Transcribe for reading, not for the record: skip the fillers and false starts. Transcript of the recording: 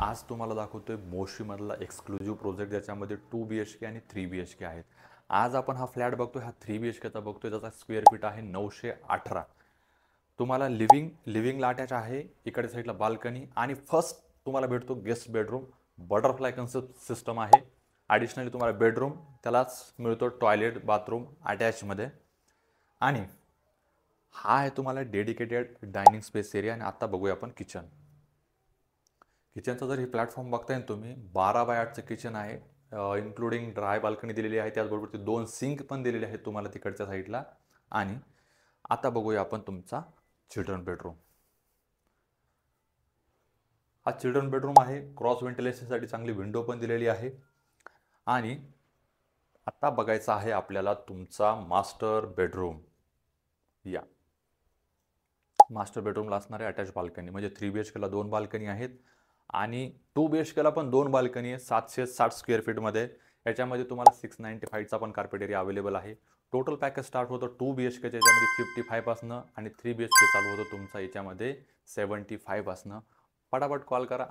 आज तुम्हाला दाखवतोय मोशीमधला एक्सक्लुझिव्ह प्रोजेक्ट ज्याच्यामध्ये 2 BHK आणि 3 BHK आहेत. आज आपण हा फ्लॅट बघतोय, हा 3 BHKचा बघतोय, ज्याचा स्क्वेअर फीट आहे 918. तुम्हाला लिव्हिंगला अटॅच आहे, इकडे साईडला बाल्कनी आणि फर्स्ट तुम्हाला भेटतो guest bedroom. Butterfly concept system आहे. ॲडिशनली तुम्हाला बेडरूम त्यालाच मिळतो टॉयलेट बाथरूम अटॅचमध्ये. आणि हा आहे तुम्हाला डेडिकेटेड डायनिंग स्पेस एरिया. आणि आता बघूया आपण किचन. किचनचं जर हे प्लॅटफॉर्म बघताय ना तुम्ही, 12x8चं किचन आहे. इन्क्लुडिंग ड्राय बाल्कनी दिलेली आहे, त्याचबरोबर ते 2 सिंक पण दिलेले आहेत तुम्हाला तिकडच्या साईडला. आणि आता बघूया आपण तुमचा चिल्ड्रन बेडरूम. हा चिल्ड्रन बेडरूम आहे. क्रॉस व्हेंटिलेशनसाठी चांगली विंडो पण दिलेली आहे. आणि आता बघायचा आहे आपल्याला तुमचा मास्टर बेडरूम. या मास्टर बेडरूमला असणारे अटॅच बाल्कनी, म्हणजे 3 BHKला 2 बाल्कनी आहेत आणि 2 BHKला पण 2 बाल्कनी आहे 760 स्क्वेअर फीटमध्ये. याच्यामध्ये तुम्हाला 695चा पण कार्पेट एरिया अवेलेबल आहे. टोटल पॅकेज स्टार्ट होतं 2 BHKच्या याच्यामध्ये 55 पासनं आणि 3 BHK चालू होतं तुमचा याच्यामध्ये 75 पासनं. पटापट कॉल करा.